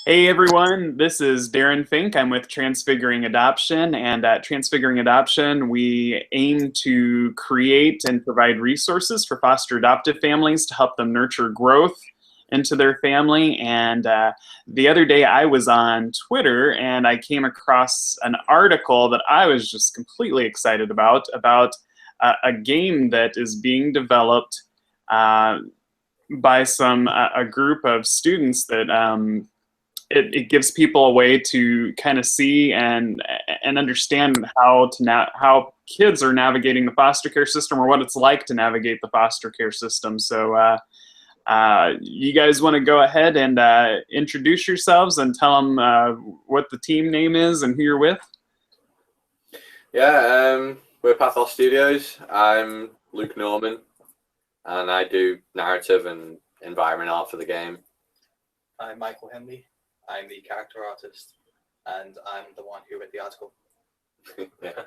Hey everyone, this is Darren Fink. I'm with Transfiguring Adoption, and at Transfiguring Adoption, we aim to create and provide resources for foster adoptive families to help them nurture growth into their family. And the other day, I was on Twitter and I came across an article that I was just completely excited about a game that is being developed by a group of students that. It gives people a way to kind of see and understand how kids are navigating the foster care system, or what it's like to navigate the foster care system. So you guys want to go ahead and introduce yourselves and tell them what the team name is and who you're with? Yeah, we're Pathos Studios. I'm Luke Norman, and I do narrative and environment art for the game. I'm Michael Henley. I'm the character artist, and I'm the one who wrote the article. Yeah.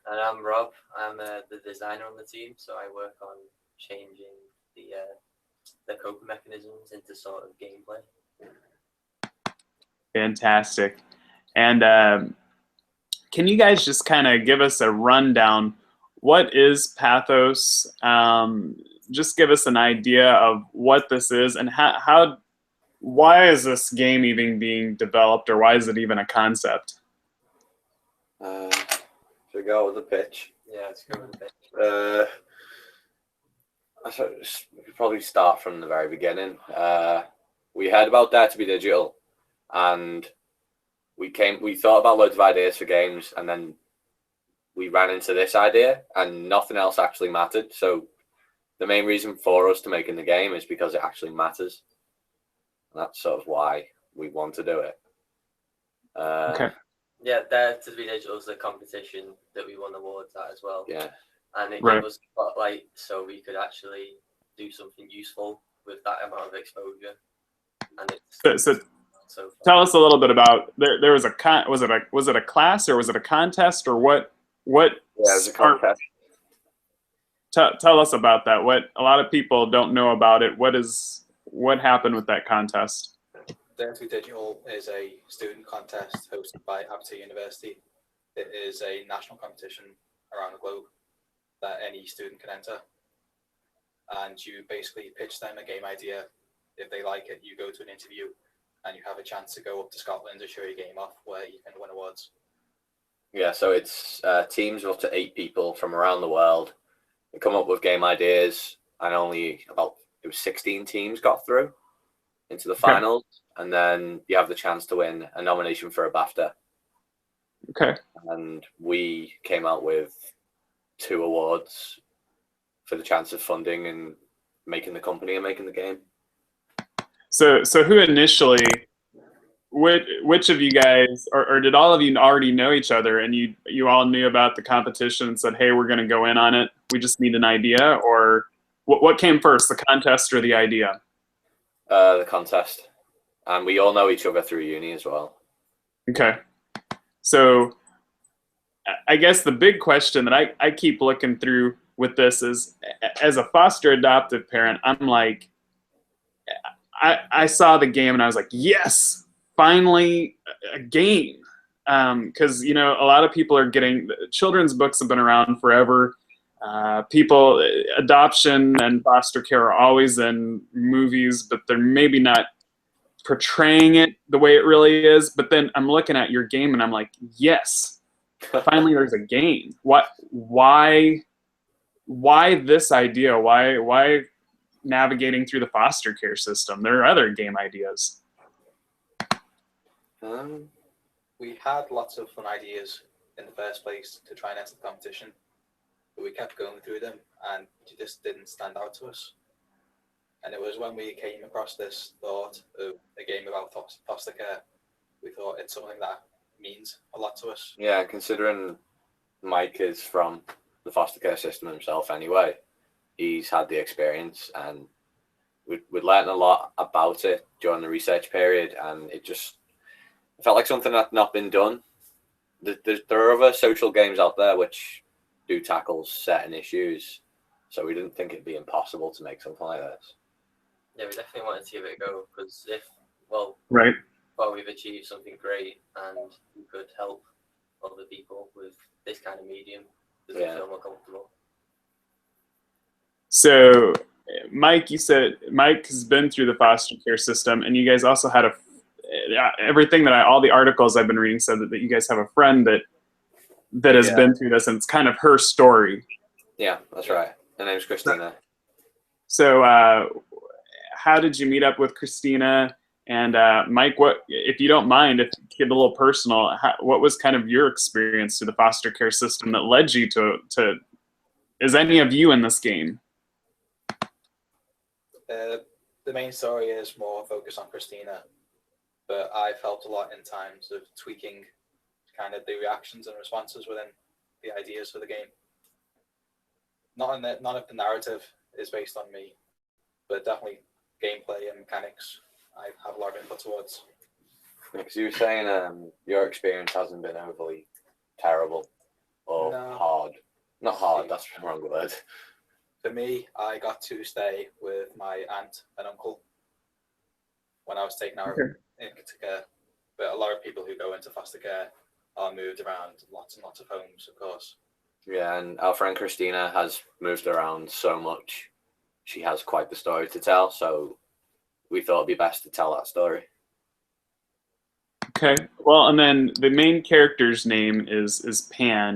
And I'm Rob. I'm the designer on the team, so I work on changing the coping mechanisms into sort of gameplay. Fantastic. And can you guys just kind of give us a rundown? What is Pathos? Just give us an idea of what this is and why is this game even being developed, or why is it even a concept? Should we go with the pitch? Yeah, let's go with the pitch. We could probably start from the very beginning. We heard about Dare to be Digital, and we thought about loads of ideas for games, and then we ran into this idea, and nothing else actually mattered. So the main reason for us to making the game is because it actually matters. And that's sort of why we want to do it. Okay. Yeah, Dare to be Digital is the competition that we won awards at as well. Yeah. And it gave us a spotlight so we could actually do something useful with that amount of exposure. And it's so tell us a little bit about there was was it a class, or was it a contest, or what? Yeah, it was a contest. Tell us about that. What a lot of people don't know about it. What happened with that contest? Dare to be Digital is a student contest hosted by Aberdeen University. It is a national competition around the globe that any student can enter. And you basically pitch them a game idea. If they like it, you go to an interview and you have a chance to go up to Scotland to show your game off, where you can win awards. Yeah, so it's teams of up to 8 people from around the world. They come up with game ideas, and only about 16 teams got through into the finals, and then you have the chance to win a nomination for a BAFTA. Okay. And we came out with 2 awards for the chance of funding and making the company and making the game. So who initially, which of you guys, or did all of you already know each other, and you all knew about the competition and said, hey, we're going to go in on it, we just need an idea? Or what came first, the contest or the idea? The contest. And we all know each other through uni as well. Okay. So I guess the big question that I keep looking through with this is, as a foster adoptive parent, I'm like, I saw the game and I was like, yes, finally a game. Because, a lot of people are getting, children's books have been around forever. Adoption and foster care are always in movies, but they're maybe not portraying it the way it really is. But then I'm looking at your game and I'm like, yes, finally there's a game. Why this idea? Why navigating through the foster care system? There are other game ideas. We had lots of fun ideas in the first place to try and enter the competition, but we kept going through them and it just didn't stand out to us. And it was when we came across this thought of a game about foster care, we thought it's something that means a lot to us. Yeah, considering Mike is from the foster care system himself anyway, he's had the experience, and we'd learned a lot about it during the research period, and it felt like something that had not been done. There are other social games out there which do tackle certain issues, so we didn't think it'd be impossible to make something like this. Yeah, we definitely wanted to give it a go, because well, we've achieved something great, and we could help other people with this kind of medium that they feel more comfortable. So, Mike, you said Mike has been through the foster care system, and you guys also had everything that all the articles I've been reading said that you guys have a friend that has been through this, and it's kind of her story. Yeah, that's right. Her name's Christina. So, how did you meet up with Christina? And Mike, what, if you don't mind, if you get a little personal, what was kind of your experience through the foster care system that led you to is any of you in this game? The main story is more focused on Christina, but I helped a lot in times of tweaking kind of the reactions and responses within the ideas for the game. None of the narrative is based on me, but definitely gameplay and mechanics I have a lot of input towards. Because you were saying your experience hasn't been overly terrible or hard. Not hard, that's the wrong word. For me, I got to stay with my aunt and uncle when I was taken out into care. But a lot of people who go into foster care are moved around lots and lots of homes, of course. Yeah, and our friend Christina has moved around so much. She has quite the story to tell, so we thought it'd be best to tell that story. Okay, well, and then the main character's name is Pan,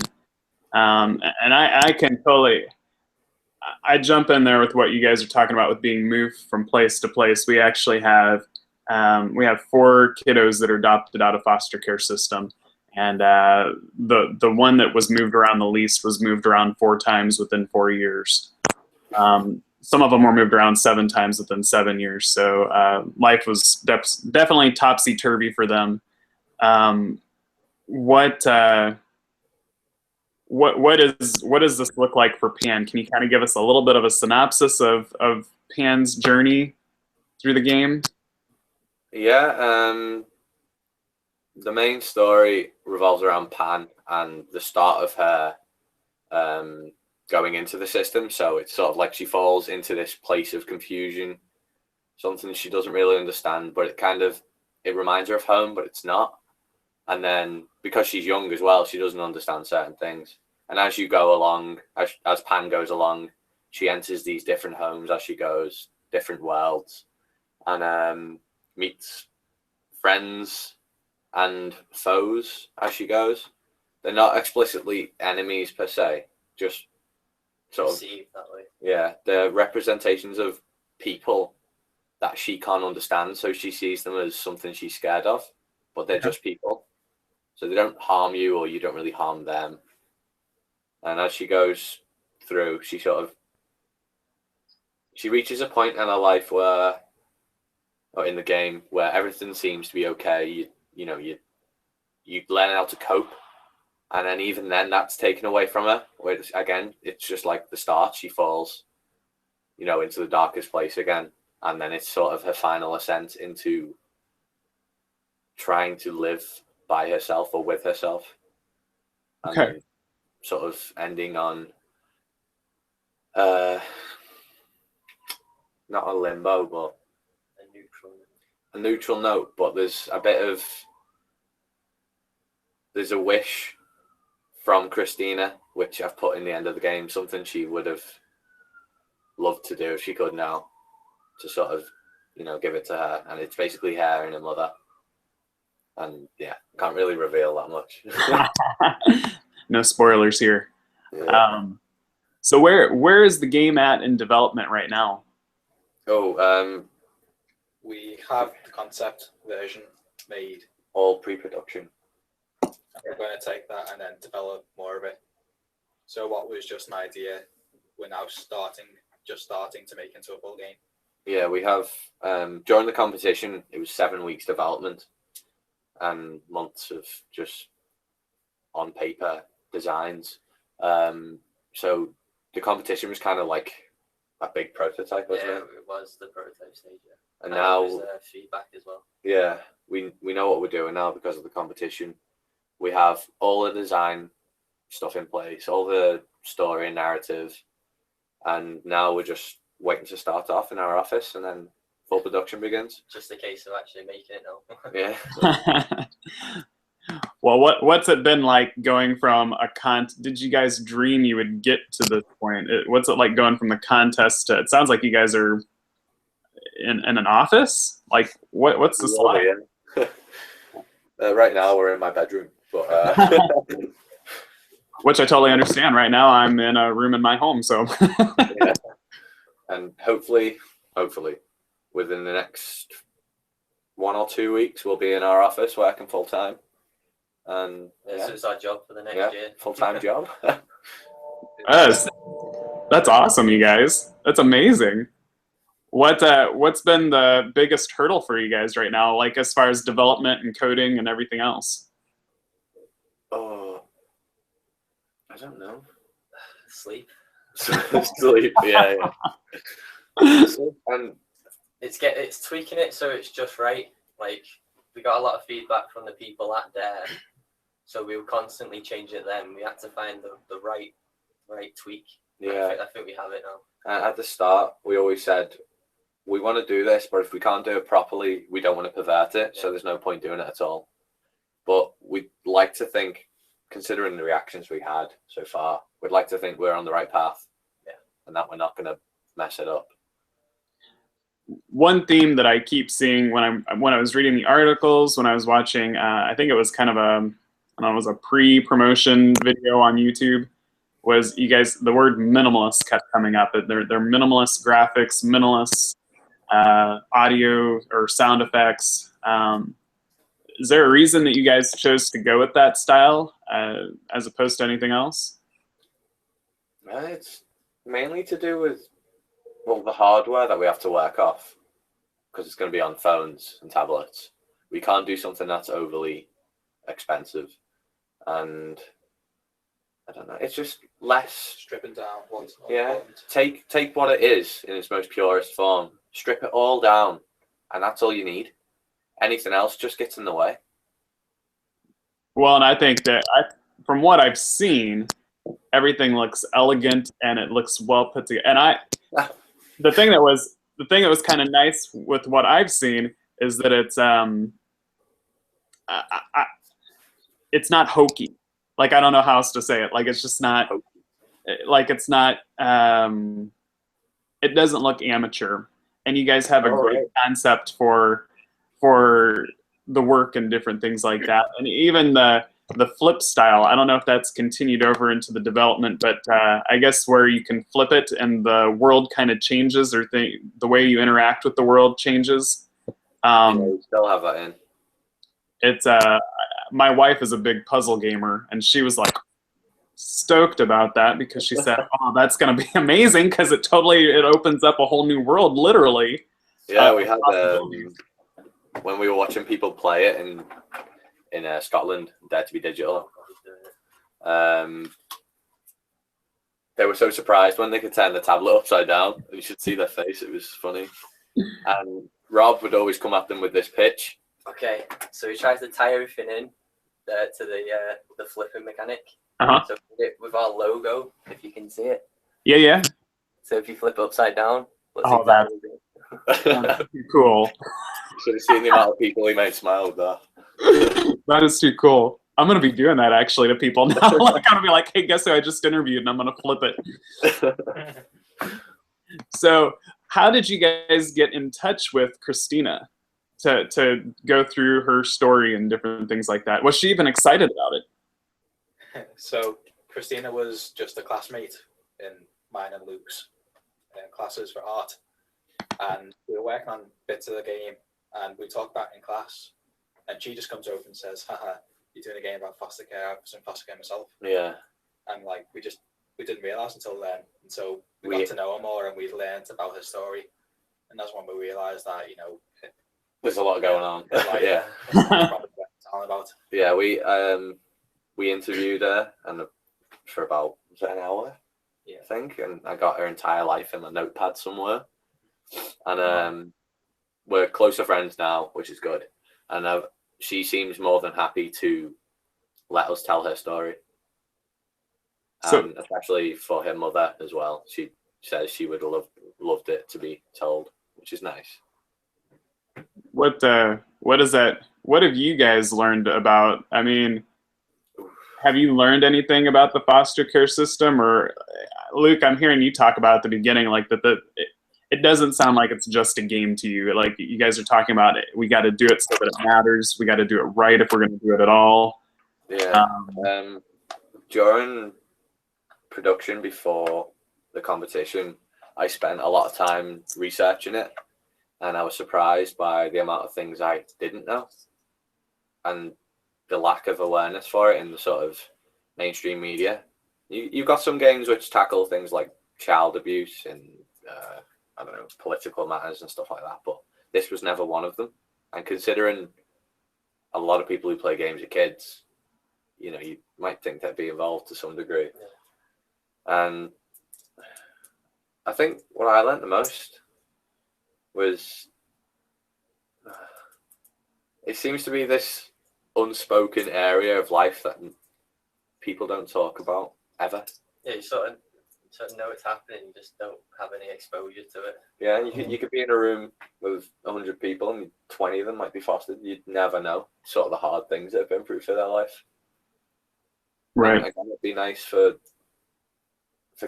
and I can totally, I jump in there with what you guys are talking about with being moved from place to place. We actually have 4 kiddos that are adopted out of foster care system, and the one that was moved around the least was moved around 4 times within 4 years. Some of them were moved around 7 times within 7 years. So life was definitely topsy-turvy for them. What does this look like for Pan? Can you kind of give us a little bit of a synopsis of Pan's journey through the game? Yeah, the main story revolves around Pan and the start of her going into the system. So it's sort of like she falls into this place of confusion, something she doesn't really understand, but it reminds her of home, but it's not. And then because she's young as well, she doesn't understand certain things. And as you go along, as Pan goes along, she enters these different homes as she goes, different worlds, and meets friends and foes as she goes. They're not explicitly enemies per se, just sort of perceived that way. Yeah, they're representations of people that she can't understand, so she sees them as something she's scared of, but they're just people. So they don't harm you, or you don't really harm them. And as she goes through, she reaches a point in her life where, or in the game, where everything seems to be okay. You learn how to cope, and then even then, that's taken away from her. Where it's just like the start. She falls, into the darkest place again, and then it's sort of her final ascent into trying to live by herself or with herself. And then sort of ending on not a limbo, but a neutral note. But there's a wish from Christina, which I've put in the end of the game, something she would have loved to do if she could now, to sort of, give it to her. And it's basically her and her mother. And yeah, can't really reveal that much. No spoilers here. Yeah. So where is the game at in development right now? We have the concept version made. All pre-production. We're going to take that and then develop more of it. So what was just an idea, we're now starting to make into a full game. Yeah, we have, during the competition, it was 7 weeks development and months of just on paper designs. So the competition was kind of like a big prototype, wasn't it? It was the prototype stage, yeah. And now there was feedback as well. Yeah, we know what we're doing now because of the competition. We have all the design stuff in place, all the story and narrative, and now we're just waiting to start off in our office and then full production begins. Just a case of actually making it now. Yeah. Well, what's it been like going from did you guys dream you would get to this point? What's it like going from the contest to, it sounds like you guys are in an office? Like, what's this like? Right now we're in my bedroom, but which I totally understand. Right now I'm in a room in my home, so. Yeah. And hopefully within the next 1 or 2 weeks we'll be in our office working full time. And This is our job for the next year. Full-time job. That's awesome, you guys. That's amazing. What's been the biggest hurdle for you guys right now, like as far as development and coding and everything else? Oh, I don't know. Sleep. Sleep, yeah. And it's tweaking it so it's just right. Like, we got a lot of feedback from the people at Dare, so we were constantly changing it then. We had to find the right tweak. Yeah. I think we have it now. And at the start, we always said, we want to do this, but if we can't do it properly, we don't want to pervert it, so there's no point doing it at all. But we'd like to think, considering the reactions we had so far, we'd like to think we're on the right path, and that we're not going to mess it up. One theme that I keep seeing when I was reading the articles, when I was watching, I think it was kind of it was a pre-promotion video on YouTube, was you guys, the word minimalist kept coming up. They're minimalist graphics, minimalist audio or sound effects. Is there a reason that you guys chose to go with that style as opposed to anything else? It's mainly to do with the hardware that we have to work off, because it's going to be on phones and tablets. We can't do something that's overly expensive, and I don't know. It's just less stripping down what's important. Take what it is in its most purest form, strip it all down, and that's all you need. Anything else just gets in the way. Well, and I think that from what I've seen, everything looks elegant and it looks well put together. And the thing that was kind of nice with what I've seen is that it's not hokey. Like, I don't know how else to say it. Like, it's just not, like, it's not, it doesn't look amateur. And you guys have a great concept for the work and different things like that. And even the flip style, I don't know if that's continued over into the development, but I guess where you can flip it and the world kind of changes, or the way you interact with the world changes. We still have that in. It's my wife is a big puzzle gamer, and she was like stoked about that because she said, "Oh, that's going to be amazing because it opens up a whole new world, literally." Yeah, we had when we were watching people play it in Scotland, Dare to be Digital. They were so surprised when they could turn the tablet upside down. You should see their face; it was funny. And Rob would always come at them with this pitch. Okay, so he tries to tie everything in to the flipping mechanic. So with our logo, if you can see it. Yeah. So if you flip it upside down, that's cool. Should have seen the amount of people he made smile with that. That is too cool. I'm gonna be doing that actually to people now. Like, I'm gonna be like, "Hey, guess who I just interviewed?" And I'm gonna flip it. So, how did you guys get in touch with Christina to go through her story and different things like that? Was she even excited about it? So Christina was just a classmate in mine and Luke's classes for art, and we were working on bits of the game, and we talked about it in class, and she just comes over and says, "Haha, you're doing a game about foster care. I've done foster care myself." Yeah. And like we didn't realize until then, and so we got to know her more, and we learned about her story, and that's when we realized that there's a lot going on. Yeah. Yeah, we interviewed her and for about an hour, I think, and I got her entire life in a notepad somewhere. And we're closer friends now, which is good. And she seems more than happy to let us tell her story. Especially for her mother as well. She says she would have loved it to be told, which is nice. what is that? What have you guys learned about? I mean, have you learned anything about the foster care system? Or Luke, I'm hearing you talk about at the beginning, like it doesn't sound like it's just a game to you. Like you guys are talking about it. We got to do it so that it matters. We got to do it right if we're going to do it at all. Yeah. During production before the competition, I spent a lot of time researching it, and I was surprised by the amount of things I didn't know and the lack of awareness for it in the sort of mainstream media. You've got some games which tackle things like child abuse and I don't know, political matters and stuff like that, but this was never one of them. And considering a lot of people who play games are kids, you know, you might think they'd be involved to some degree. Yeah. And I think what I learned the most was it seems to be this unspoken area of life that people don't talk about ever. Yeah, you sort of know it's happening, you just don't have any exposure to it. Yeah, you could be in a room with 100 people and 20 of them might be fostered. You'd never know sort of the hard things they've been through for their life. Right. And again, it'd be nice for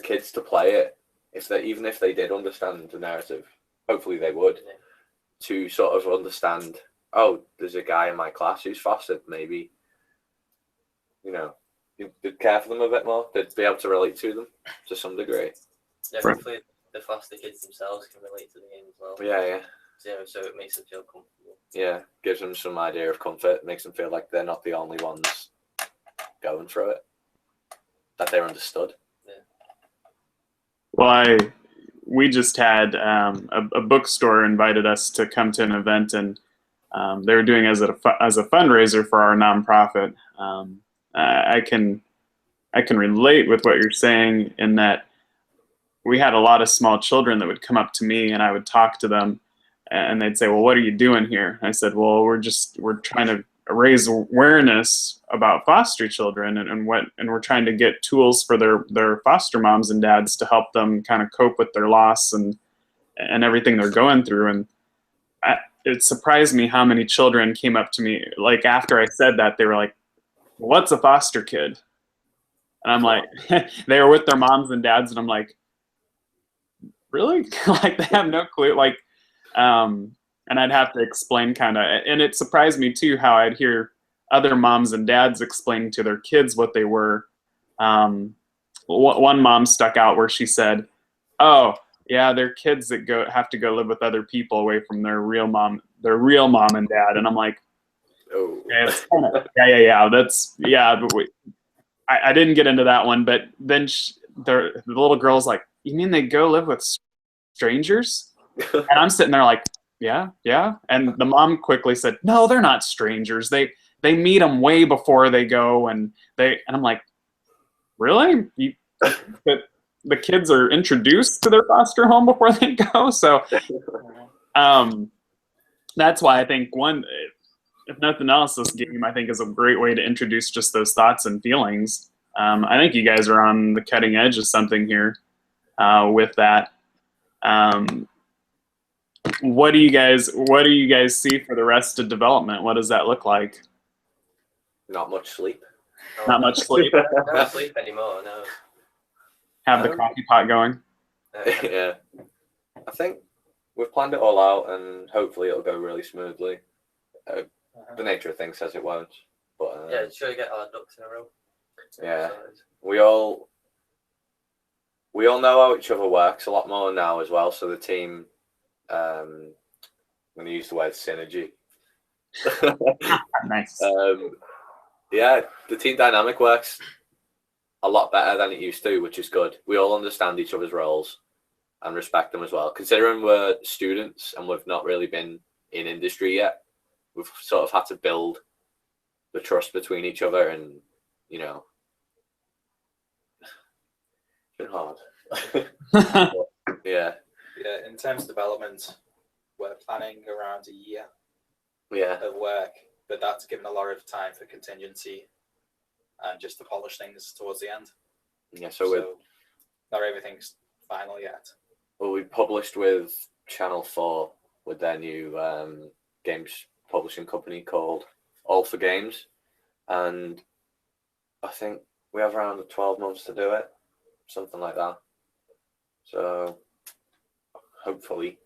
kids to play it, even if they did understand the narrative. Hopefully they would, to sort of understand, oh, there's a guy in my class who's fostered. Maybe, you know, you'd care for them a bit more. They'd be able to relate to them to some degree. Yeah, Right. hopefully the foster kids themselves can relate to the game as well. Yeah. So it makes them feel comfortable. Yeah, gives them some idea of comfort, makes them feel like they're not the only ones going through it, that they're understood. Yeah. Well, we just had a bookstore invited us to come to an event, and they were doing as a fundraiser for our nonprofit. I can relate with what you're saying in that we had a lot of small children that would come up to me, and I would talk to them, and they'd say, "Well, what are you doing here?" I said, "Well, we're trying to raise awareness about foster children, and we're trying to get tools for their foster moms and dads to help them kind of cope with their loss and everything they're going through." And it surprised me how many children came up to me, like after I said that, they were like, "What's a foster kid?" And I'm like, they were with their moms and dads, and I'm like, really? Like they have no clue. Like, and I'd have to explain kind of, and it surprised me too how I'd hear other moms and dads explaining to their kids what they were. One mom stuck out where she said, "Oh, yeah, they're kids that have to go live with other people away from their real mom and dad." And I'm like, Oh, it's kinda, yeah. That's But I didn't get into that one. But then the little girl's like, "You mean they go live with strangers?" And I'm sitting there like, yeah. And the mom quickly said, "No, they're not strangers. They meet them way before they go, and I'm like, really? But the kids are introduced to their foster home before they go?" So that's why I think if nothing else, this game I think is a great way to introduce just those thoughts and feelings. I think you guys are on the cutting edge of something here with that. What do you guys see for the rest of development? What does that look like? not much sleep. Not much sleep. Don't sleep anymore, no. Have the coffee pot going. Yeah, I think we've planned it all out, and hopefully it'll go really smoothly. The nature of things says it won't, but Yeah, sure, get our ducks in a row. yeah, we all know how each other works a lot more now as well. So the team, I'm going to use the word synergy. Nice. Yeah, the team dynamic works a lot better than it used to, which is good. We all understand each other's roles and respect them as well. Considering we're students and we've not really been in industry yet, we've sort of had to build the trust between each other, and you know, it's been hard. Yeah. In terms of development, we're planning around a year Yeah. of work, but that's given a lot of time for contingency and just to polish things towards the end. Yeah. So not everything's final yet. we published with Channel 4 with their new games publishing company called All for Games, and I think we have around 12 months to do it, something like that. So hopefully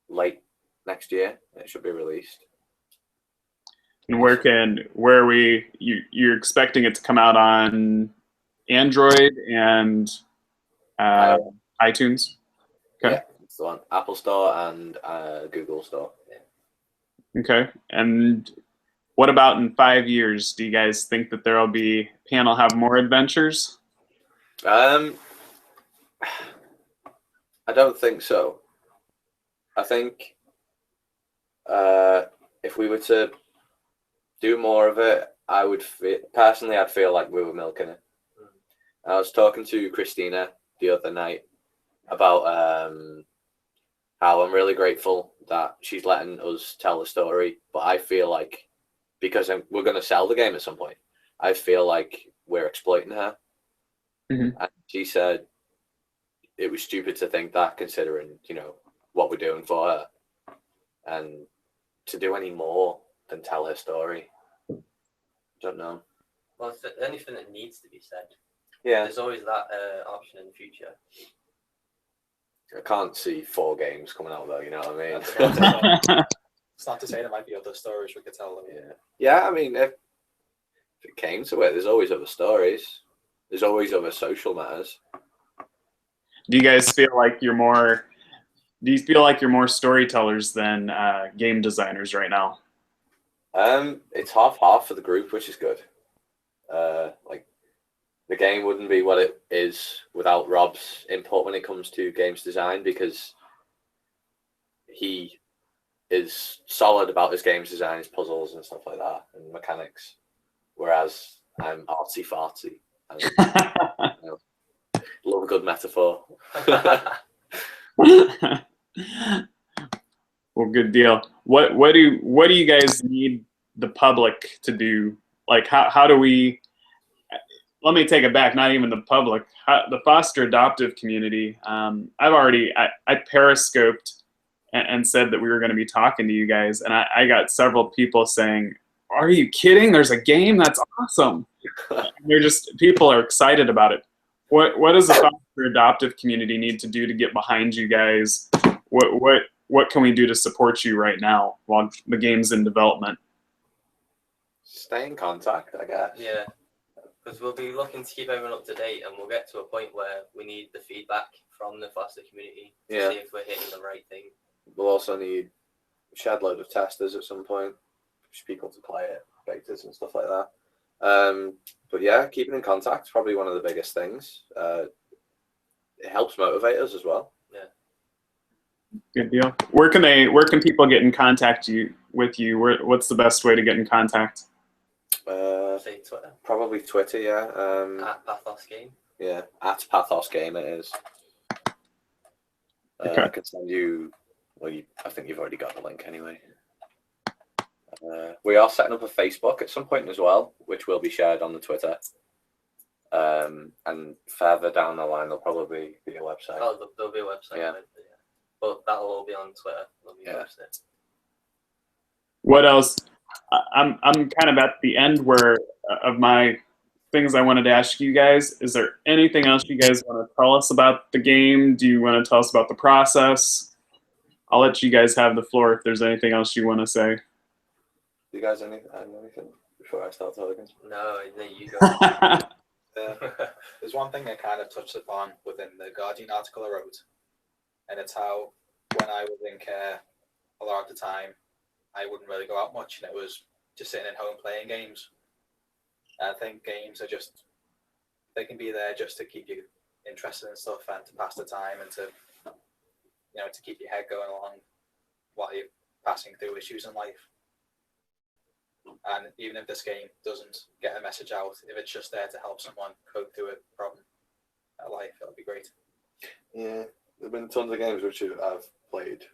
late next year it should be released. And you're expecting it to come out on Android and iTunes? Okay. Yeah, it's the one. Apple Store and Google Store. Yeah. Okay. And what about in 5 years? Do you guys think that Pan will have more adventures? I don't think so. I think if we were to do more of it, I'd feel like we were milking it. I was talking to Christina the other night about how I'm really grateful that she's letting us tell the story, but I feel like because we're going to sell the game at some point, I feel like we're exploiting her. Mm-hmm. And she said it was stupid to think that, considering, you know, what we're doing for her, and to do any more than tell her story. Don't know. Well, it's anything that needs to be said. Yeah, There's always that option in the future. I can't see 4 games coming out though. You know what I mean? It's not to say there might be other stories we could tell them. Yeah. I mean, if it came to it, there's always other stories. There's always other social matters. Do you guys feel like you're more? Do you feel like you're more storytellers than game designers right now? It's half for the group, which is good. Like, the game wouldn't be what it is without Rob's input when it comes to games design, because he is solid about his games design, his puzzles and stuff like that, and mechanics. Whereas I'm artsy fartsy. Love a good metaphor. Well, good deal. What do you guys need the public to do? Like, how do we? Let me take it back. Not even the public. The foster adoptive community. I periscoped and said that we were going to be talking to you guys, and I got several people saying, "Are you kidding? There's a game? That's awesome!" People are excited about it. What does the foster adoptive community need to do to get behind you guys? What can we do to support you right now while the game's in development? Stay in contact, I guess. Yeah, because we'll be looking to keep everyone up to date, and we'll get to a point where we need the feedback from the foster community to see if we're hitting the right thing. We'll also need a shed load of testers at some point, for people to play it, betas and stuff like that. But yeah, keeping in contact is probably one of the biggest things. It helps motivate us as well. Yeah. Good deal. Where can people get in contact with you? What's the best way to get in contact? Say Twitter. Probably Twitter, yeah. At Pathos Game. Yeah, at Pathos Game it is. Okay. I can send you. Well, I think you've already got the link anyway. We are setting up a Facebook at some point as well, which will be shared on the Twitter. And further down the line, there'll probably be a website. Oh, there'll be a website. Yeah. But that'll all be on Twitter. Posted. What else? I'm kind of at the end of my things I wanted to ask you guys. Is there anything else you guys want to tell us about the game? Do you want to tell us about the process? I'll let you guys have the floor if there's anything else you want to say. Do you guys add anything before I start talking? No, you go. There's one thing I kind of touched upon within the Guardian article I wrote, and it's how when I was in care, a lot of the time, I wouldn't really go out much, and it was just sitting at home playing games. And I think games are they can be there just to keep you interested in stuff and to pass the time and to keep your head going along while you're passing through issues in life. And even if this game doesn't get a message out, if it's just there to help someone cope through a problem in life, it'll be great. Yeah, there've been tons of games which I've played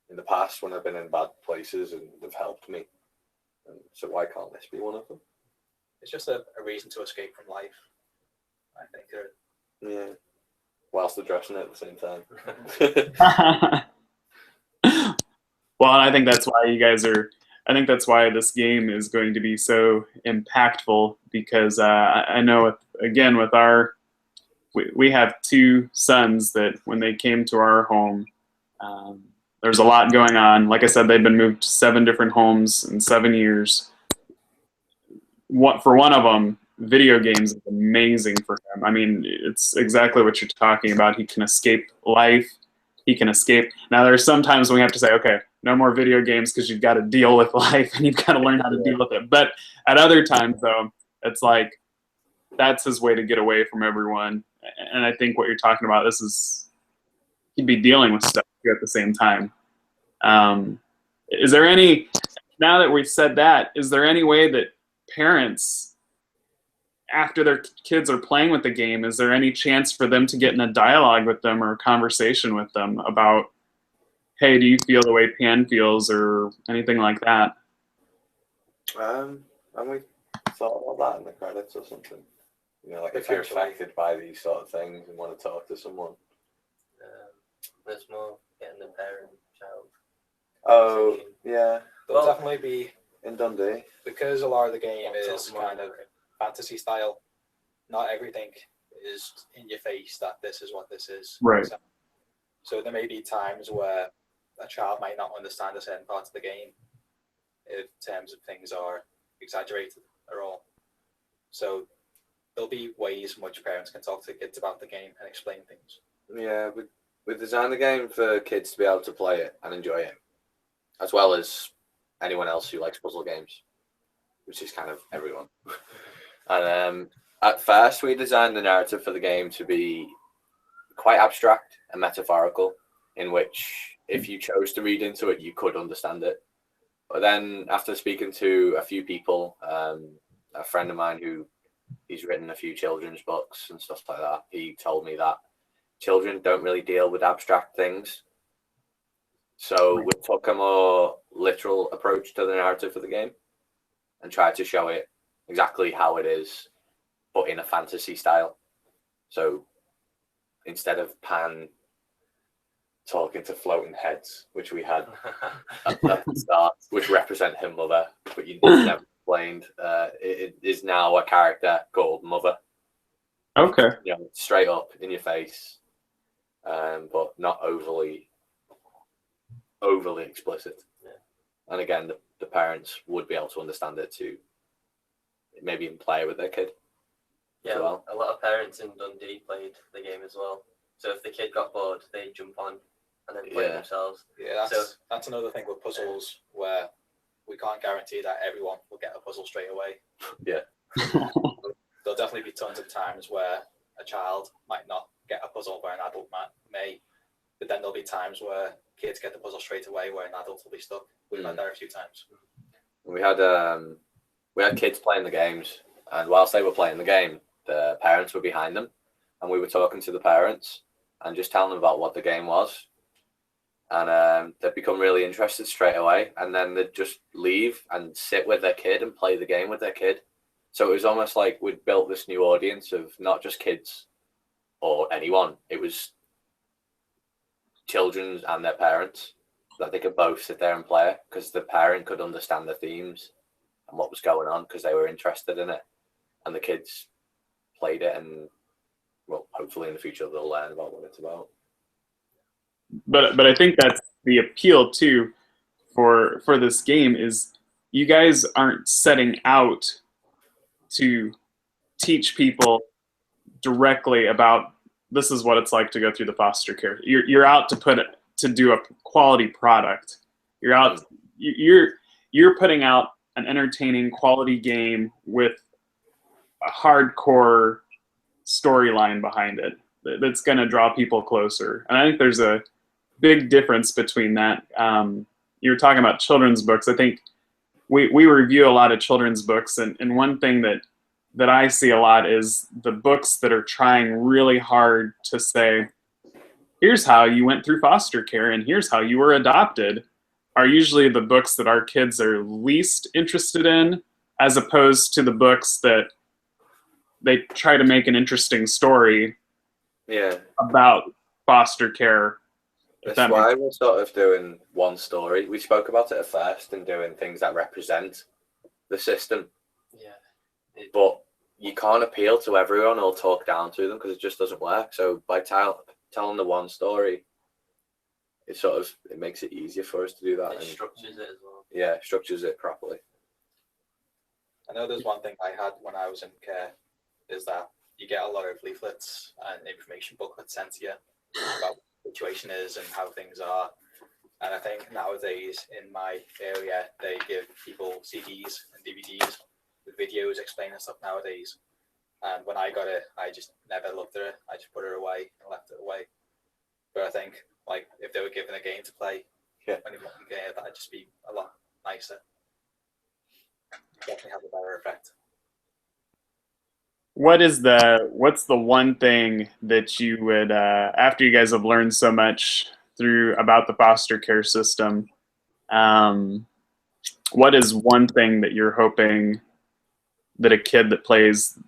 in the past when I've been in bad places and they've helped me. And so why can't this be one of them? It's just a reason to escape from life, I think. Yeah, whilst addressing it at the same time. Well, and I think that's why you guys are. I think that's why this game is going to be so impactful because I know with our we have two sons that when they came to our home, there's a lot going on. Like I said, they've been moved to 7 different homes in 7 years. For one of them, video games is amazing for him. I mean, it's exactly what you're talking about. He can escape life. He can escape. Now, there's sometimes when we have to say, okay, no more video games because you've got to deal with life and you've got to learn how to deal with it. But at other times, though, it's like that's his way to get away from everyone. And I think what you're talking about, he'd be dealing with stuff at the same time. Is there any, now that we've said that, is there any way that parents, after their kids are playing with the game, is there any chance for them to get in a dialogue with them or a conversation with them about, hey, do you feel the way Pan feels or anything like that? And we thought about that in the credits or something. You know, like if you're affected by these sort of things and want to talk to someone. There's more getting the parent-child. Oh, yeah. There'll definitely be, in Dundee, because a lot of the game is kind of fantasy style, not everything is in your face that this is what this is. Right. So there may be times where a child might not understand a certain part of the game in terms of things are exaggerated or all. So there'll be ways in which parents can talk to kids about the game and explain things. Yeah, we designed the game for kids to be able to play it and enjoy it, as well as anyone else who likes puzzle games, which is kind of everyone. And at first, we designed the narrative for the game to be quite abstract and metaphorical, in which if you chose to read into it, you could understand it. But then after speaking to a few people, a friend of mine he's written a few children's books and stuff like that, he told me that children don't really deal with abstract things. So we took a more literal approach to the narrative of the game and tried to show it exactly how it is, but in a fantasy style. So instead of Pan talking to floating heads, which we had at the start, which represent her mother, but you never explained, it is now a character called Mother. Okay. You know, straight up in your face, but not overly explicit. Yeah. And again, the parents would be able to understand it to maybe even play with their kid. Yeah, well, a lot of parents in Dundee played the game as well. So if the kid got bored, they'd jump on and then play themselves. Yeah, that's another thing with puzzles where we can't guarantee that everyone will get a puzzle straight away. Yeah. There'll definitely be tons of times where a child might not get a puzzle where an adult may, but then there'll be times where kids get the puzzle straight away where an adult will be stuck. We've had that a few times. We had kids playing the games, and whilst they were playing the game, the parents were behind them, and we were talking to the parents and just telling them about what the game was. And they'd become really interested straight away, and then they'd just leave and sit with their kid and play the game with their kid. So it was almost like we'd built this new audience of not just kids or anyone. It was children and their parents, that they could both sit there and play it, because the parent could understand the themes and what was going on because they were interested in it, and the kids played it, and well, hopefully in the future they'll learn about what it's about. But I think that's the appeal too for this game is you guys aren't setting out to teach people directly about this is what it's like to go through the foster care. You're out to do a quality product. You're out you're putting out an entertaining quality game with a hardcore storyline behind it that's going to draw people closer. And I think there's a big difference between that. You were talking about children's books. I think we review a lot of children's books, and one thing that I see a lot is the books that are trying really hard to say, here's how you went through foster care and here's how you were adopted, are usually the books that our kids are least interested in, as opposed to the books that they try to make an interesting story about foster care That's why we're sort of doing one story. We spoke about it at first and doing things that represent the system. Yeah. But you can't appeal to everyone or talk down to them because it just doesn't work. So by telling the one story, it makes it easier for us to do that. It structures it as well. Yeah, structures it properly. I know there's one thing I had when I was in care is that you get a lot of leaflets and information booklets sent to you about what the situation is and how things are. And I think nowadays in my area, they give people CDs and DVDs with videos explaining stuff nowadays. And when I got it, I just never looked at it. I just put it away and left it away. But I think like if they were given a game to play, that'd just be a lot nicer. Definitely have a better effect. What's the one thing that you would, after you guys have learned so much about the foster care system, what is one thing that you're hoping that a kid that plays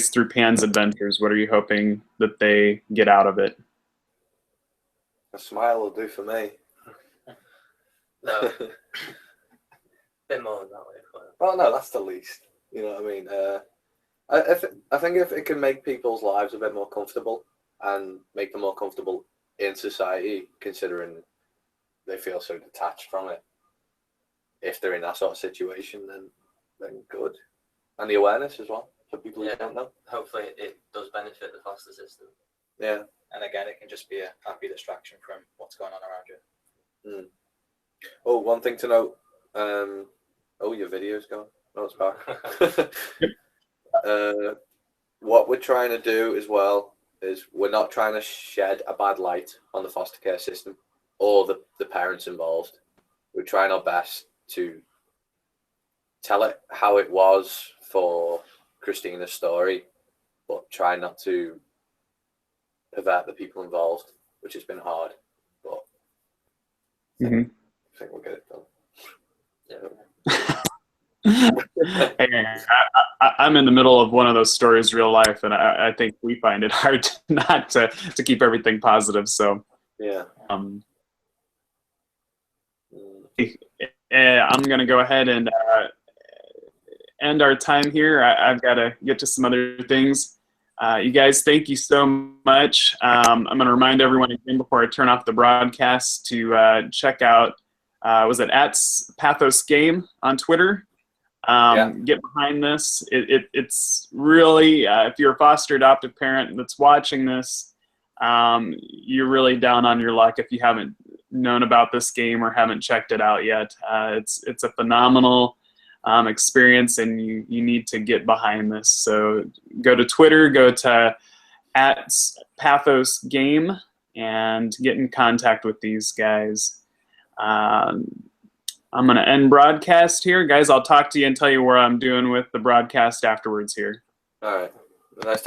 through Pan's Adventures, what are you hoping that they get out of it? A smile will do for me. No. Bit more than that way. Well, no, that's the least. You know what I mean? I think if it can make people's lives a bit more comfortable and make them more comfortable in society, considering they feel so detached from it, if they're in that sort of situation, then good. And the awareness as well, for people who don't know. Hopefully it does benefit the foster system. Yeah. And again, it can just be a happy distraction from what's going on around you. Mm. Oh, one thing to note. Your video's gone. No, it's back. What we're trying to do as well is we're not trying to shed a bad light on the foster care system or the parents involved. We're trying our best to tell it how it was for Christina's story, but try not to pervert the people involved, which has been hard. But I think we'll get it done. Hey, I'm in the middle of one of those stories, real life, and I think we find it hard not to keep everything positive. So yeah, I'm gonna go ahead and end our time here. I've got to get to some other things. You guys, thank you so much. I'm gonna remind everyone again before I turn off the broadcast to check out. Was it at Pathos Game on Twitter? Get behind this. It's really, if you're a foster adoptive parent that's watching this, you're really down on your luck if you haven't known about this game or haven't checked it out yet. It's a phenomenal experience, and you need to get behind this. So go to Twitter, go to at Pathos Game, and get in contact with these guys. I'm going to end broadcast here. Guys, I'll talk to you and tell you where I'm doing with the broadcast afterwards here. All right. Nice